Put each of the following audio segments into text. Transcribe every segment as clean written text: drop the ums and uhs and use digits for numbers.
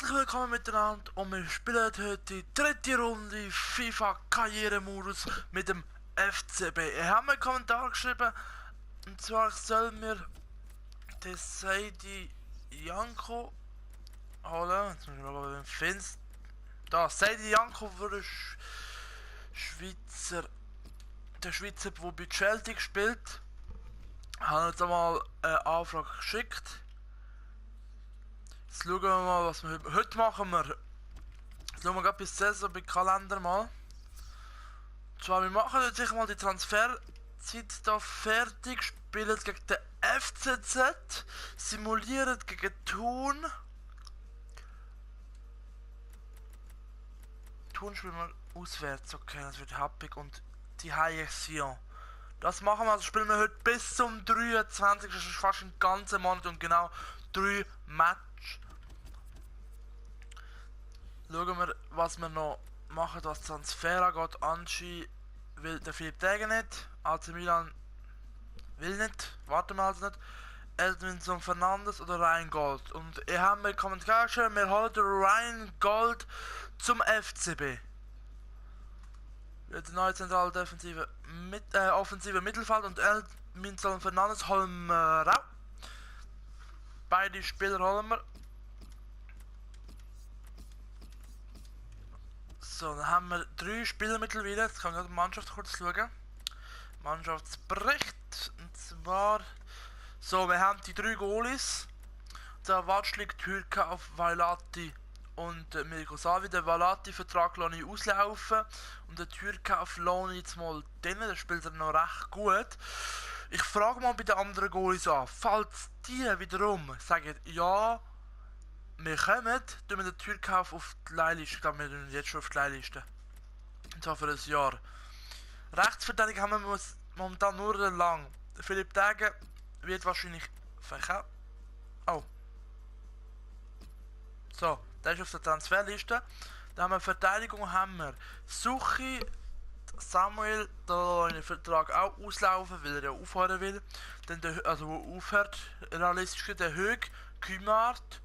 Herzlich willkommen miteinander und wir spielen heute die dritte Runde FIFA Karrieremodus mit dem FCB. Ich habe einen Kommentar geschrieben, und zwar soll mir der Seidi Janko holen. Jetzt muss ich mal den Fenster. Da, Seidi Janko wurde der Schweizer, der bei Chelsea spielt. Ich habe jetzt einmal eine Anfrage geschickt. Jetzt schauen wir mal, was wir heute machen. Jetzt schauen wir gerade bis Saison bei Kalender mal. Zwar, wir machen jetzt sicher mal die Transferzeit hier fertig, spielen gegen den FCZ, simulieren gegen Thun. Thun spielen wir auswärts, okay, das wird happig, und die Haie Sion. Das machen wir, also spielen wir heute bis zum 23. Das ist fast ein ganzer Monat und genau 3 Matches. Schauen wir, was wir noch machen, was Transfer angeht. Anschi will der Philipp Degen nicht. AC Milan will nicht. Warten wir also nicht. Edwinson Fernandes oder Ryan Gold. Und ich habe mir Kommentar geschrieben, wir holen den Ryan Gold zum FCB. Der neue zentrale defensive offensive Mittelfeld und Edwinson Fernandes holen wir auch. Beide Spieler holen wir. So, dann haben wir 3 Spieler mittlerweile. Jetzt kann ich die Mannschaft kurz schauen. Mannschaftsbericht. Und zwar. So, wir haben die 3 Goalies. Der Watschlik Türke auf Vailati und Mirko Savi. Der Vailati-Vertrag lasse ich auslaufen. Und der Türke auf lohne ich jetzt mal drin. Der spielt er noch recht gut. Ich frage mal bei den anderen Goalies an. Falls die wiederum sagen, ja, wir kommen, tun wir den Türkauf auf die Leihliste. Ich glaube, wir tun jetzt schon auf die Leihliste. Und zwar für ein Jahr. Rechtsverteidigung haben wir momentan nur lang. Philipp Degen wird wahrscheinlich verkauft. Oh. So, der ist auf der Transferliste. Dann haben wir Verteidigung, haben wir Suchi, Samuel, da in den Vertrag auch auslaufen, weil er ja aufhören will. Dann also aufhört, realistisch der Hög, Kümart,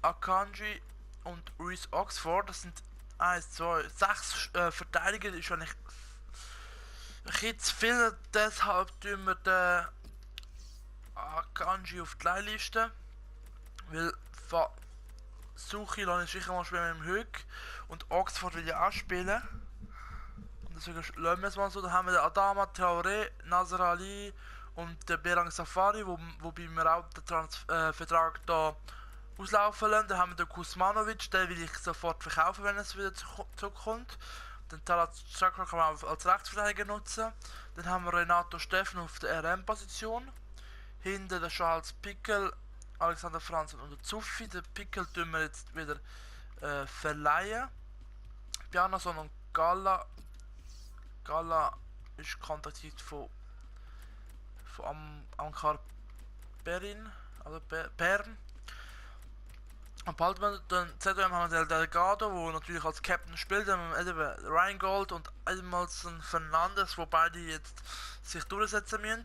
Akanji und Reese Oxford. Das sind 1, 2, 6 Verteidiger. Das ist eigentlich ein bisschen zu viel, deshalb tun wir den Akanji auf die Leihliste. Weil Suchi lasse ich sicher mal spielen mit dem Hög und Oxford will ja auch spielen. Und deswegen lassen wir es mal so. Dann haben wir den Adama Traoré, Nasser Ali und den Berang Safari, wobei wir auch den Vertrag hier auslaufen lassen. Dann haben wir den Kuzmanovic, den will ich sofort verkaufen, wenn es wieder zurückkommt. Den Talat Chakra kann man auch als Rechtsverteidiger nutzen. Dann haben wir Renato Steffen auf der RM-Position. Hinter der Charles Pickel, Alexander Franzen und der Zuffi. Den Pickel tun wir jetzt wieder verleihen. Pianason und Gala. Gala ist kontaktiert von Ankar Perin, also Bern. Und bald dann ZM haben wir den Delgado, der natürlich als Captain spielt. Dann haben wir Ryan Gold und Edmondson Fernandes, wo beide jetzt sich durchsetzen müssen.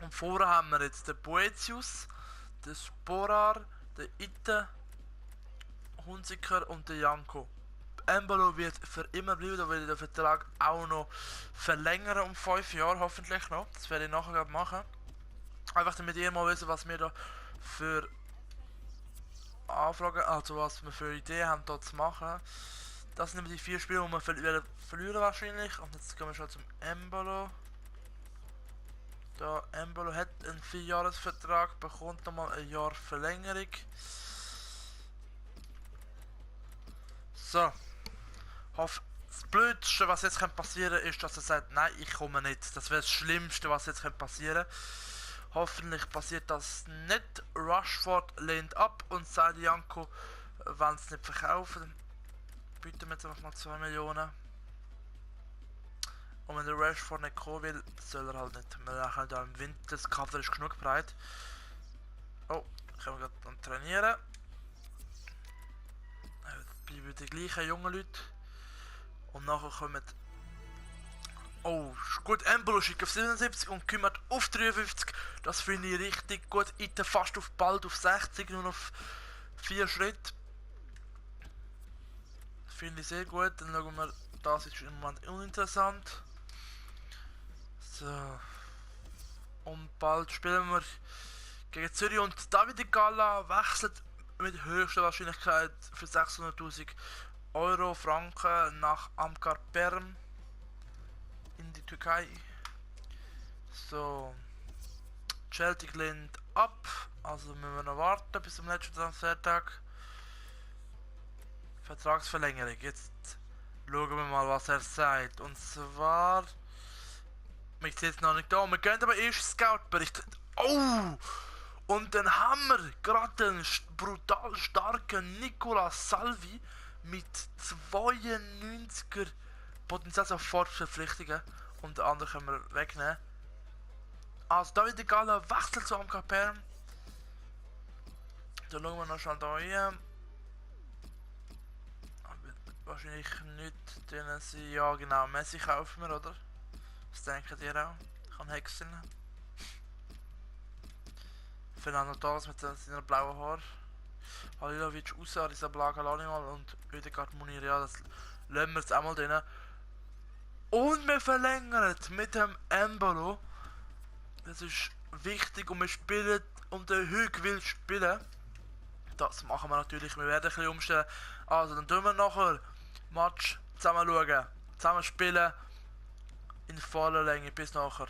Und vorher haben wir jetzt den Boetius, den Sporar, den Ite, Hunziker und den Janko. Embolo wird für immer bleiben, da will ich den Vertrag auch noch verlängern um 5 Jahre, hoffentlich noch. Das werde ich nachher machen. Einfach damit ihr mal wissen, was wir da für Anfragen, also was wir für Ideen haben hier zu machen. Das sind die 4 Spiele, die wir verlieren wahrscheinlich. Und jetzt kommen wir schon zum Embolo. Da, Embolo hat einen 4-Jahres-Vertrag, bekommt nochmal ein Jahr Verlängerung. So. Das Blödste, was jetzt passieren könnte, ist, dass er sagt, nein, ich komme nicht. Das wäre das Schlimmste, was jetzt passieren könnte. Hoffentlich passiert das nicht. Rushford lehnt ab und Seidi Janko wollen es nicht verkaufen. Dann bieten wir jetzt einfach mal 2 Millionen. Und wenn der Rushford nicht kommen will, soll er halt nicht. Wir rechnen da im Winter, das Kader ist genug breit. Oh, können wir gerade trainieren. Jetzt bleiben die gleichen jungen Leute. Und nachher kommen. Oh, gut, Embolo schickt auf 77 und kümmert auf 53. Das finde ich richtig gut. Ite fast auf bald auf 60, nur noch 4 Schritte. Finde ich sehr gut. Dann schauen wir, das ist im Moment uninteressant. So. Und bald spielen wir gegen Zürich und Davide Galla wechselt mit höchster Wahrscheinlichkeit für 600.000 Euro Franken nach Ankara Perm in die Türkei. So. Celtic lehnt ab, also müssen wir noch warten bis zum letzten Transfertag. Vertragsverlängerung. Jetzt schauen wir mal, was er sagt. Und zwar. Ich sehe es noch nicht da. Wir gehen aber erst Scout-Bericht. Oh! Und dann haben wir gerade den brutal starken Nicola Salvi mit 92er Potenzial sofort verpflichtungen. Unter anderem können wir wegnehmen. Also Davide Galla wechselt zu Ankara Perm. Dann schauen wir noch schnell da rein. Wahrscheinlich nicht denen sie. Ja genau, Messi kaufen wir, oder? Was denken ihr auch? Kann Hexen. Fernando Torres mit seiner blauen Haar. Halilovic raus, Arrizabalaga mal und Odegaard Munir, ja, das lassen wir jetzt einmal drin. Und wir verlängern mit dem Embolo. Das ist wichtig und wir spielen und der Hüg will spielen. Das machen wir natürlich, wir werden ein bisschen umstellen. Also dann tun wir nachher Match zusammen schauen, zusammen spielen in voller Länge, bis nachher.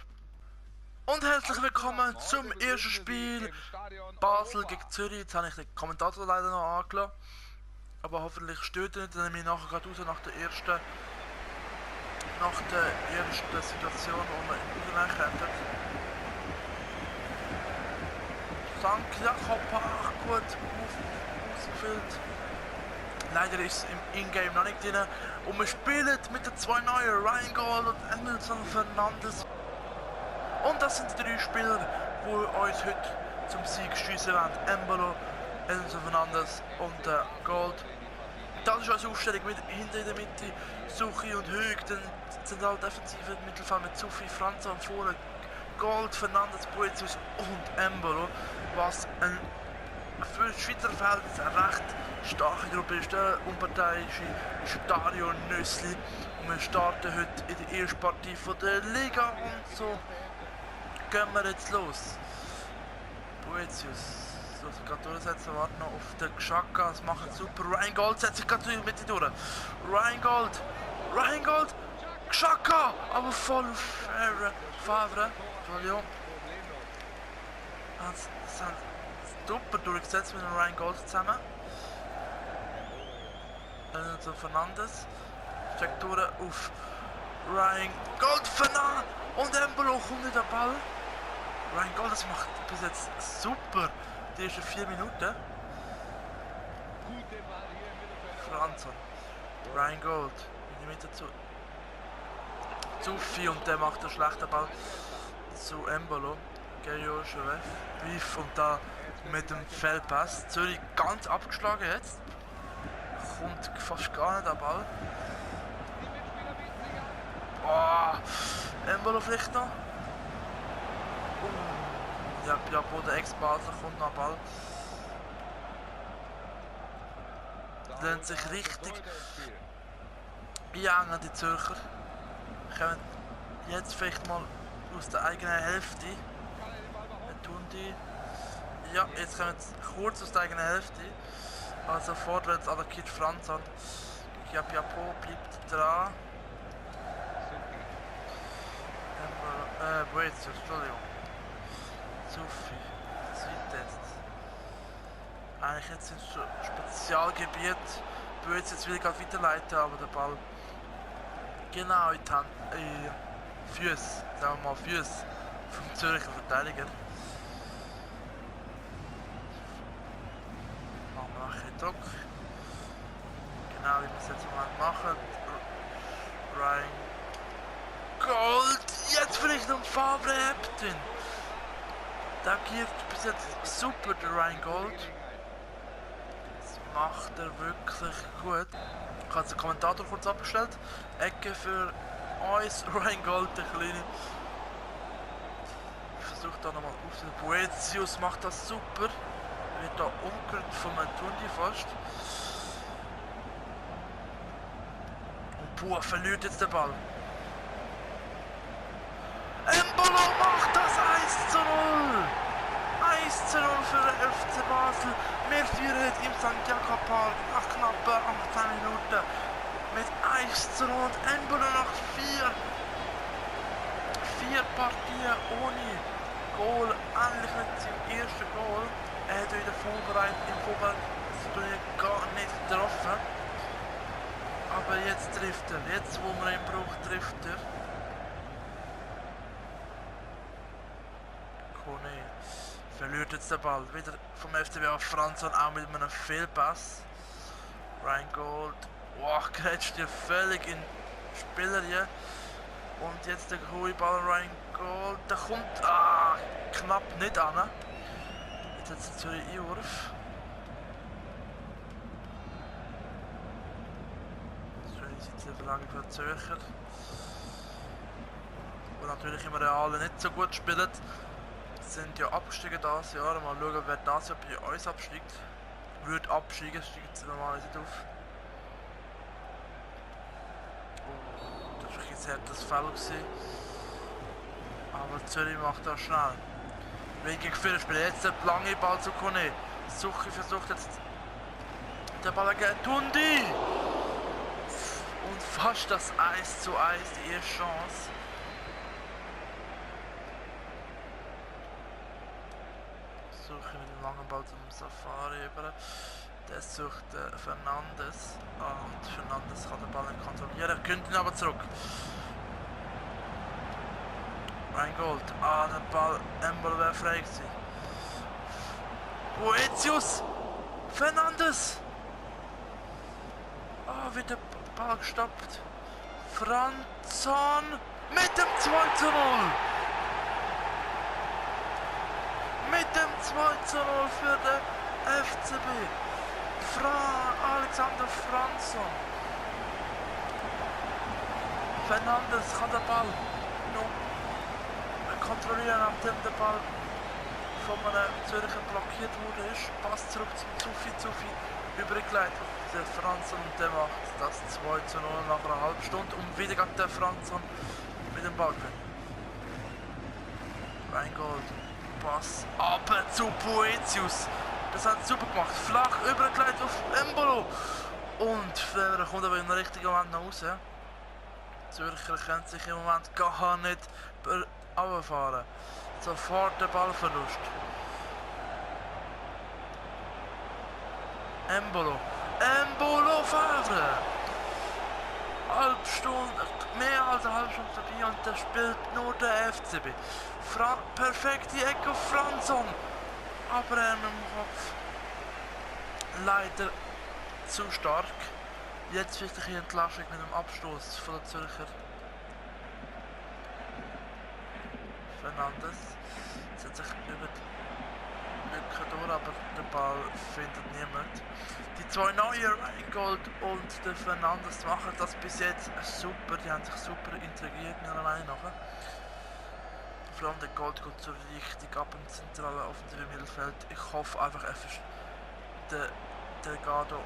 Und herzlich willkommen zum ersten Spiel Basel gegen Zürich. Jetzt habe ich den Kommentator leider noch angelassen. Aber hoffentlich stört er nicht, dann nehme ich nachher gerade raus nach der ersten Situation, wo wir in kämpfen. St. Jakob gut ausgefüllt. Leider ist es im Ingame noch nicht drin. Und wir spielen mit den zwei neuen, Ryan Gold und Emerson Fernandes. Und das sind die drei Spieler, die uns heute zum Sieg schiessen werden. Embolo, Emerson Fernandes und Gold. Das ist unsere Aufstellung mit hinter in der Mitte, Suchi und Hög. Dann sind halt defensive Mittelfeld mit Sufi, Franz und vorne Gold, Fernandes, Boetius und Embolo. Was ein für das Schweizer Feld eine recht starke Gruppe ist, der unparteiische Stadion Nüssli. Und wir starten heute in der ersten Partie von der Liga und so gehen wir jetzt los. Boetius, so sich gerade durchsetzen, warten noch auf den Xhaka, das macht super. Ryan Gold setzt sich gerade mit durch. Ryan Gold, Xhaka, aber voll auf Favre, Entschuldigung. Das sind super durchgesetzt mit dem Ryan Gold zusammen. Dann so Fernandes. Checkt durch auf Ryan Gold, Fernandes und Embolo kommt in den Ball. Ryan Gold, das macht bis jetzt super die ersten 4 Minuten. Franzon. Ryan Gold in die Mitte zu Zufi und der macht einen schlechten Ball zu Embolo. Gayo Wiff und da mit dem Feldpass. Zürich ganz abgeschlagen jetzt. Kommt fast gar nicht der Ball. Oh, Embolo vielleicht noch. Ja, Piapo, der Ex-Basler, kommt noch Ball. Lernt sich richtig einengen, die Zürcher. Kommen jetzt vielleicht mal aus der eigenen Hälfte. Tun die. Ja, jetzt kommen wir kurz aus der eigenen Hälfte. Also vorwärts attackiert Franz an. Ja, Piapo bleibt dran. Boetius, Entschuldigung. Sufi, Südtest. Eigentlich jetzt ins Spezialgebiet. Boetius will gerade weiterleiten, aber der Ball genau in die Hand, Füße, sagen wir mal Füße vom Zürcher Verteidiger. Machen wir ein bisschen Druck. Genau wie wir es jetzt mal machen. Ryan Gold! Jetzt vielleicht noch Favre Epton! Da gibt bis jetzt super der Ryan Gold. Das macht er wirklich gut. Ich habe den Kommentator kurz abgestellt. Ecke für uns, Ryan Gold, der Kleine. Ich versuche da nochmal auf den Boetius, macht das super. Wird da umgerührt von Matundi fast. Puh, verliert jetzt den Ball. Embolo macht das 1:0! 1:0 für den FC Basel. Wir führen im Santiago Park nach knappen 18 Minuten mit 1:0 und Embolo nach 4 Partien ohne Goal, endlich mit seinem ersten Goal. Er hat wieder im Vorbereitungsturnier gar nicht getroffen. Aber jetzt trifft er, jetzt wo man ihn braucht, trifft er. Kone verliert jetzt den Ball, wieder vom FCB auf Franzson, auch mit einem Fehlpass. Rheingold, wow, grätscht hier völlig in Spieler hier. Und jetzt der hohe Ball Rheingold, der kommt knapp nicht an. Jetzt hat es Zürich Einwurf. Zürich sitzt in der Verlängerung für Zürcher. Die natürlich im Realen nicht so gut spielen. Sind ja abgestiegen dieses Jahr. Mal schauen, wer das Jahr bei uns absteigt. Würde absteigen, steigt es normalerweise nicht auf. Oh, das war ein sehr hartes Foul gewesen. Aber Zürich macht das schnell. Wegen viele Spieler. Jetzt der lange Ball zu Kone. Suchi versucht jetzt der Ball gegen Tundi. Und fast das 1:1, die erste Chance. Suche mit dem langen Ball zum Safari über. Der sucht Fernandes. Und Fernandes kann den Ball nicht kontrollieren. Er könnte ihn aber zurück. Rheingold. Der Ball. Embolo wäre frei gewesen. Boetius! Fernandes! Wird der Ball gestoppt. Franzson mit dem 2:0! Mit dem 2:0 für den FCB. Alexander Franzson. Fernandes kann den Ball noch kontrollieren, nachdem der Ball von einem Zürcher blockiert wurde. Passt zurück zum Zufi übergelegt. Der Franzson, und der macht das 2:0 nach einer halben Stunde. Und wieder geht der Franzson mit dem Ball gewinnen. Rheingold. Pass aber zu Boetius. Das hat super gemacht. Flach übergelegt auf Embolo. Und Flever kommt aber im richtigen Moment noch raus. Zürcher können sich im Moment gar nicht runterfahren. Sofort der Ballverlust. Embolo Favre. Mehr als eine halbe Stunde vorbei und da spielt nur der FCB. Perfekte Ecke auf Franzson. Aber er mit dem Kopf leider zu stark. Jetzt vielleicht eine Entlassung mit dem Abstoß von der Zürcher. Fernandes setzt sich über die Lücke durch, aber den Ball findet niemand. Die zwei neuen, Rheingold und der Fernandes, machen das bis jetzt super. Die haben sich super integriert miteinander nachher. Vor allem der Gold geht so richtig ab im zentralen offensiven Mittelfeld. Ich hoffe einfach, der Delgado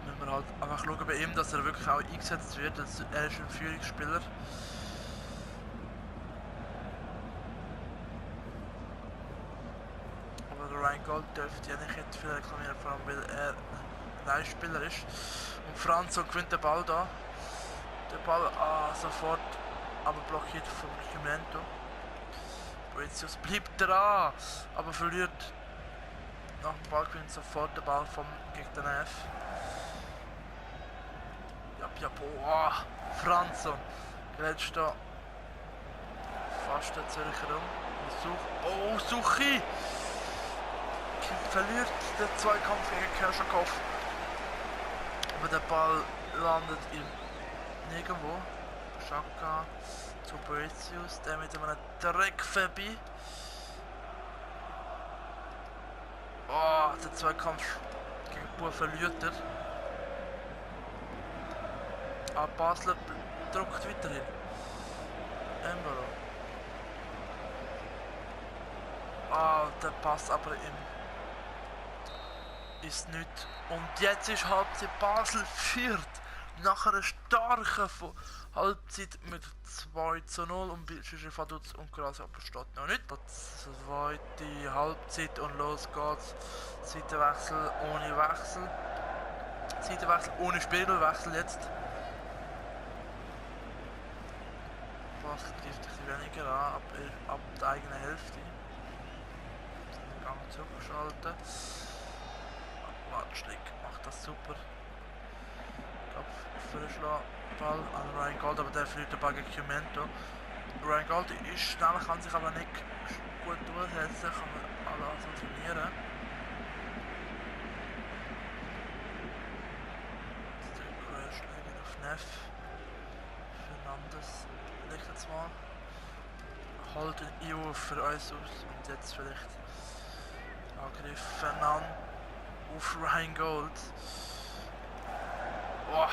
müssen wir halt einfach schauen bei ihm, dass er wirklich auch eingesetzt wird. Er ist ein Führungsspieler. Aber der Rheingold dürfte ja nicht viel reklamieren, vor allem weil er ein Leihspieler ist. Und Franzson gewinnt den Ball da. Der Ball sofort aber blockiert vom Cimento. Boetius bleibt dran, aber verliert nach dem Ballgewinn sofort den Ball vom Gegner F. Ja, boah, Franzson grätscht da fast der Zürcher um. Suchi verliert den Zweikampf gegen Kerschakov. Aber der Ball landet nirgendwo. Schaka zu Boetius, der mit einem Dreck vorbei. Der Zweikampf gegen Buhr verliert er. Basler drückt weiterhin. Embolo. Der Pass aber ist nicht. Und jetzt ist Halbzeit. Basel führt nach einer starken Halbzeit mit 2:0 und Schüsse Vaduz und Grasse aber steht noch nicht. Die zweite Halbzeit und los geht's. Seitenwechsel ohne Wechsel. Seitenwechsel ohne Spiegelwechsel jetzt. Basel trifft ein bisschen weniger an, ab der eigenen Hälfte. Den Gang zurückgeschaltet. Watschlik macht das super. Ball an Ryan Gold, aber der verliert den Ball gegen Cimento. Ryan Gold ist schnell, kann sich aber nicht gut durchsetzen, kann man alle sanktionieren. Der Querschläger auf Neff. Fernandes legt jetzt mal. Holt den Io für uns aus und jetzt vielleicht Angriff Fernand auf Ryan Gold. Oh,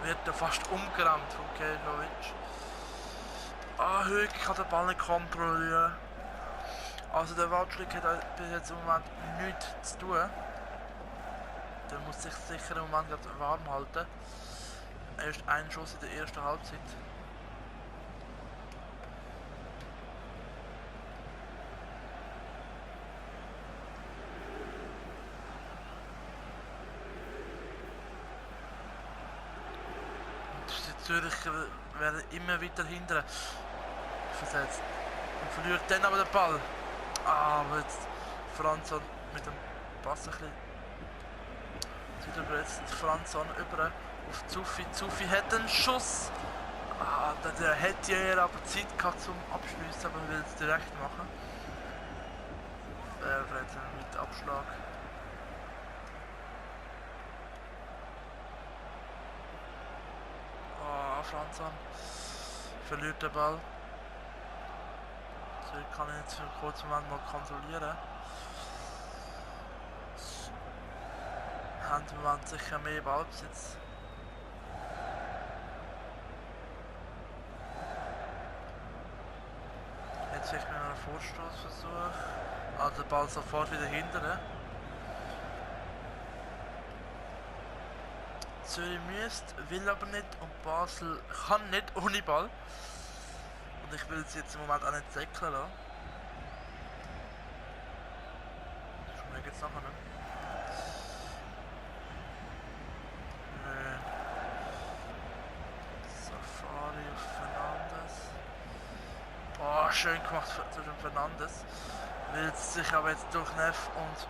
wird er fast umgerannt von Kejovic. Höck kann den Ball nicht kontrollieren. Also der Watschlik hat bis jetzt im Moment nichts zu tun. Der muss sich sicher im Moment warm halten. Erst ein Schuss in der ersten Halbzeit. Die Zürcher werden immer weiter hinten versetzt. Und verliert dann aber den Ball. Aber jetzt Franzon mit dem Pass ein bisschen. Jetzt Franzon über auf Zufi. Zufi hat einen Schuss. Der hätte ja aber Zeit gehabt zum Abschließen, aber will es direkt machen. Mit Abschlag. Franzon verliert den Ball. So, ich kann ihn jetzt für einen kurzen Moment mal kontrollieren. Haben im Moment sicher mehr Ballbesitz. Jetzt vielleicht mit einem Vorstoßversuch. Der Ball sofort wieder hinterher. Zürich müsste, will aber nicht und Basel kann nicht ohne Ball. Und ich will sie jetzt im Moment auch nicht säckeln lassen. Schon geht's nachher nicht. Safari auf Fernandes. Schön gemacht zwischen Fernandes. Will sich aber jetzt durch Neff und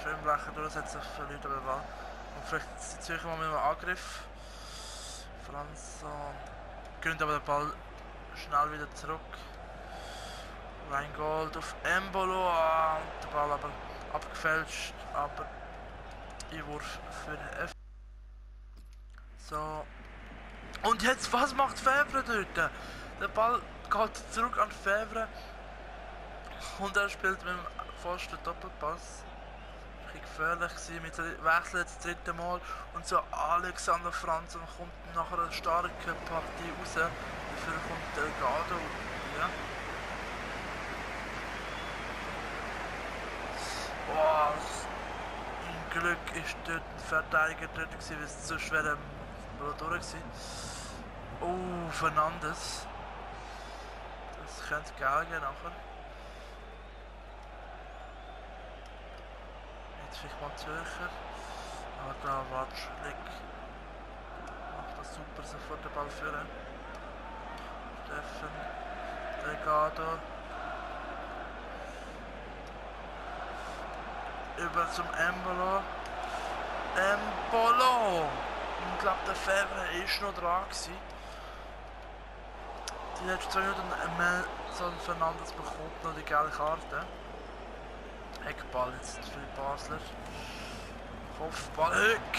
Schönblecher durchsetzen, verliert aber den Ball. Und vielleicht die Zürcher mal mit einem Angriff. Franzon gönnt aber den Ball schnell wieder zurück. Rheingold auf Embolo. Und der Ball aber abgefälscht. Aber Einwurf für den F. So. Und jetzt, was macht Fevre dort? Der Ball geht zurück an Fevre. Und er spielt mit dem Pfosten Doppelpass. Gefährlich gewesen, mit Wechsel das dritte Mal und so Alexander Franzon kommt nach einer starken Partie raus, dafür kommt Delgado, ja. Im Glück ist dort ein Verteidiger dort gewesen, weil es so schwer durch war. Fernandes. Das könnte geil gehen nachher. Jetzt vielleicht mal Zürcher. Da Watschlik macht das super, sofort den Ball führen. Steffen, Delgado. Über zum Embolo. Ich glaube, der Fevre ist noch dran gewesen. Die letzten 2 Minuten Fernandes bekommt noch die gelbe Karte. Eckball jetzt für die Basler. Kopfball, Höck!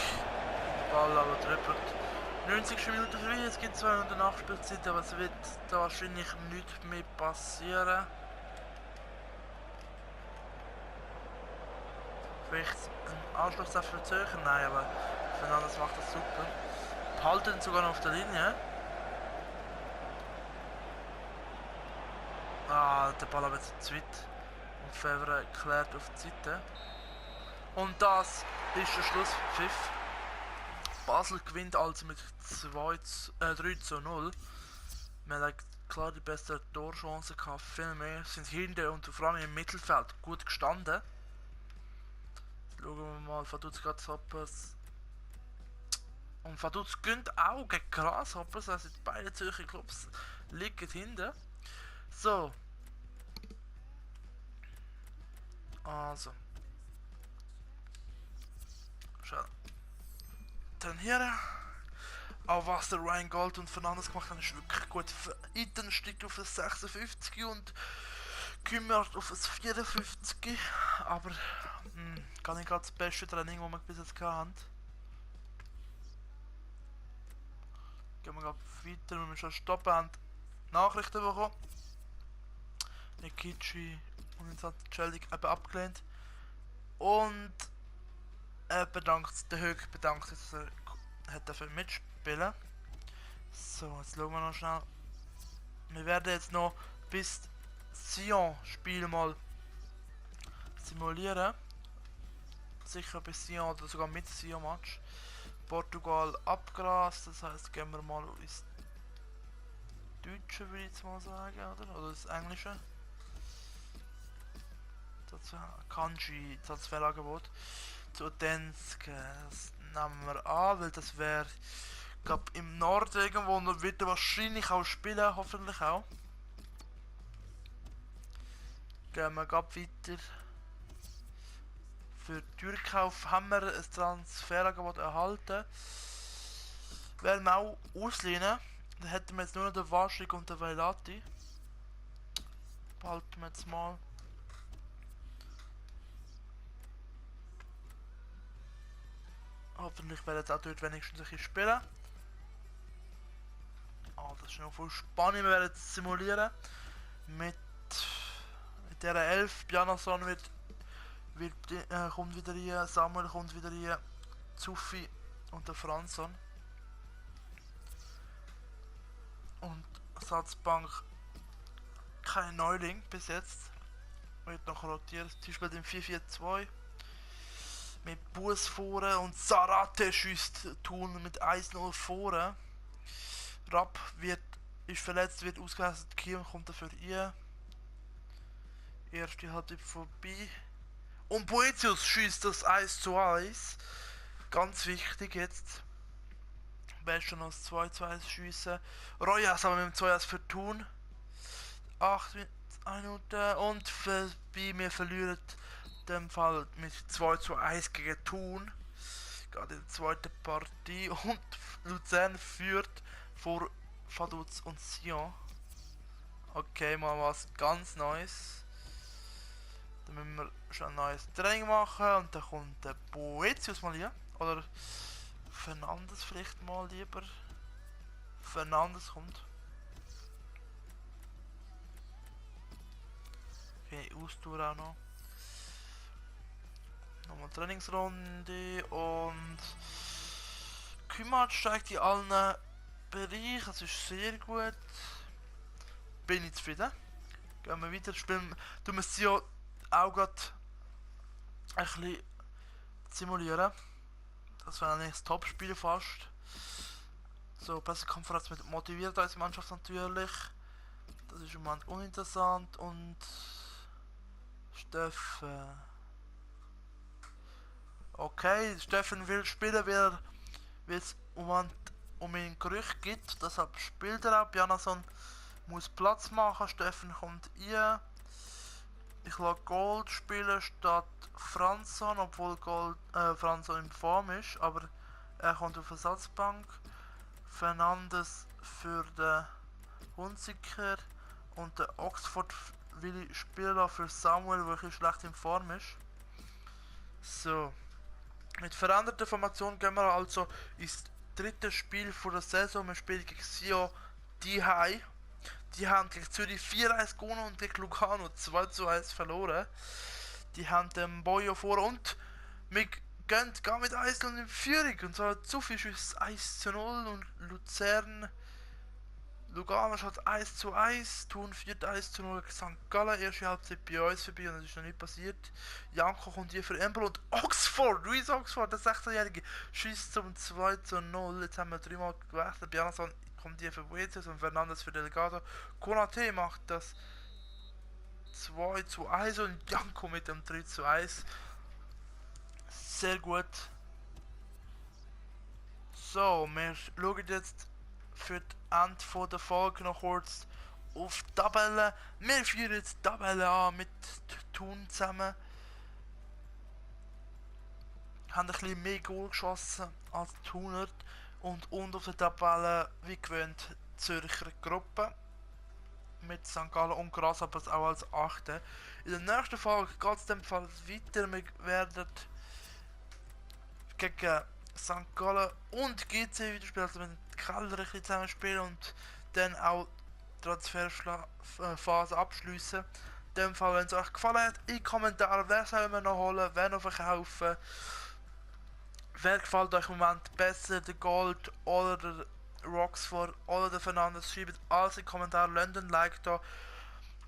Ball aber drüber. 90 Minuten früh, es gibt 2 Minuten Nachspielzeit, aber es wird da wahrscheinlich nichts mehr passieren. Vielleicht ein Anschluss für die Zürcher? Nein, aber Fernandes macht das super. Halten sogar noch auf der Linie. Der Ball aber jetzt zu weit. Und Fevre klärt auf die Seite. Und das ist der Schlusspfiff. Basel gewinnt also mit 3:0. Wir haben klar die beste Torchance gehabt, viel mehr. Sind hinten und vor allem im Mittelfeld gut gestanden. Jetzt schauen wir mal, Vaduz Grasshoppers. Und Vaduz gönnt auch gegen Grasshoppers, also beide Zürcher Clubs liegen hinten. So. Also. Schau. Dann hier. Auch was der Ryan Gold und Fernandes gemacht haben, ist wirklich gut. Iten steigt auf das 56 und Kümmert auf das 54. Aber gar nicht gerade das beste Training, das wir bis jetzt hatten. Gehen wir gerade weiter, wenn wir schon stoppen haben. Nachrichten bekommen. Nikichi und jetzt hat Celtic eben abgelehnt. Und er bedankt, der Höck bedankt sich, dass er hat dafür mitspielen. So, jetzt schauen wir noch schnell. Wir werden jetzt noch bis Sion-Spiel mal simulieren. Sicher bis Sion oder sogar mit Sion-Match. Portugal abgrast, das heißt gehen wir mal ins Deutsche, würde ich jetzt mal sagen, oder das Englische. Kanji, Transferangebot zu Denske, das nehmen wir an, weil das wäre, glaube im Norden irgendwo, und wird er wahrscheinlich auch spielen, hoffentlich auch. Gehen wir weiter. Für Türkauf haben wir ein Transferangebot erhalten. Werden wir auch ausleihen. Dann hätten wir jetzt nur noch den Waschig und den Veilati. Behalten wir jetzt mal. Hoffentlich werden jetzt auch dort wenigstens ein bisschen spielen. Ah, das ist noch voll spannend. Wir werden jetzt simulieren. Mit dieser 11. Bjarnason kommt wieder rein, Samuel kommt wieder rein, Zuffi und der Franzson. Und Ersatzbank kein Neuling bis jetzt. Wird noch rotiert. Die spielt im 4-4-2. Mit Bus vorne und Zarate schießt Thun mit 1-0 vorne. Rapp ist verletzt, wird ausgewechselt. Kim kommt dafür rein. Erste Halbzeit vorbei. Und Boetius schießt das 1:1. Ganz wichtig jetzt. Besser noch das 2:2 schiessen. Royas aber mit dem 2:1 für Thun. 8 Minuten und vorbei. Wir verlieren in dem Fall mit 2:1 gegen Thun. Gerade in der zweiten Partie. Und Luzern führt vor Vaduz und Sion. Okay, mal was ganz Neues. Dann müssen wir schon ein neues Training machen und dann kommt der Boetius mal hier. Oder Fernandes vielleicht mal lieber. Fernandes kommt. Okay, Ausdauer auch noch. Nochmal Trainingsrunde und Kümmert steigt in allen Bereichen, das ist sehr gut. Bin ich zufrieden. Gehen wir weiter, spielen, tun wir es ja auch gerade ein bisschen simulieren. Das wäre eigentlich das Top-Spiel fast. So, Pressekonferenz mit motiviert als Mannschaft natürlich. Das ist im Moment uninteressant und Steffen. Okay, Steffen will spielen, weil es im Moment um ihn Gerücht gibt. Deshalb spielt er auch. Bjarnason muss Platz machen. Steffen kommt rein. Ich lasse Gold spielen statt Franzson, obwohl Franzson in Form ist, aber er kommt auf Ersatzbank. Fernandes für den Hunziker und der Oxford will ich spielen lassen für Samuel, der ein schlecht in Form ist. So. Mit veränderter Formation gehen wir also ins dritte Spiel vor der Saison. Wir spielen gegen Sion Dihai. Die haben gegen Zürich 4:1 gewonnen und gegen Lugano 2:1 verloren. Die haben den Boyo vor und wir gehen gar mit 1:0 in Führung. Und zwar zu viel Schuss 1:0 und Luzern Lugano schaut 1:1, Thun führt 1:0 gegen St. Gallen, erste Halbzeit bei uns vorbei und es ist noch nicht passiert. Janko kommt hier für Embro und Oxford, Luis Oxford, der 16-Jährige, schießt zum 2:0. Jetzt haben wir dreimal gewechselt. Bjarnason kommt hier für Wezes und Fernandes für Delgado. Konate macht das 2:1 und Janko mit dem 3:1. Sehr gut. So, wir schauen jetzt für das Ende der Folge noch kurz auf die Tabelle. Wir führen jetzt die Tabelle an mit Thun zusammen. Haben ein bisschen mehr Goal geschossen als die Thuner. Und auf der Tabelle, wie gewöhnt, Zürcher Gruppe. Mit St. Gallen und Grasshoppers auch als 8. In der nächsten Folge geht es dem Fall weiter. Wir werden gegen St. Gallen und GC wieder spielen, also mit dem Keller ein bisschen zusammen spielen und dann auch die Transferphase abschließen. In dem Fall, wenn es euch gefallen hat, in die Kommentare, wer soll man noch holen, wer noch verkaufen, wer gefällt euch im Moment besser, der Gold oder der Roxford oder der Fernandes, schreibt alles in die Kommentare, lasst ein Like da,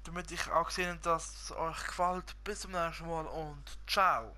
damit ich auch sehe, dass es euch gefällt. Bis zum nächsten Mal und ciao!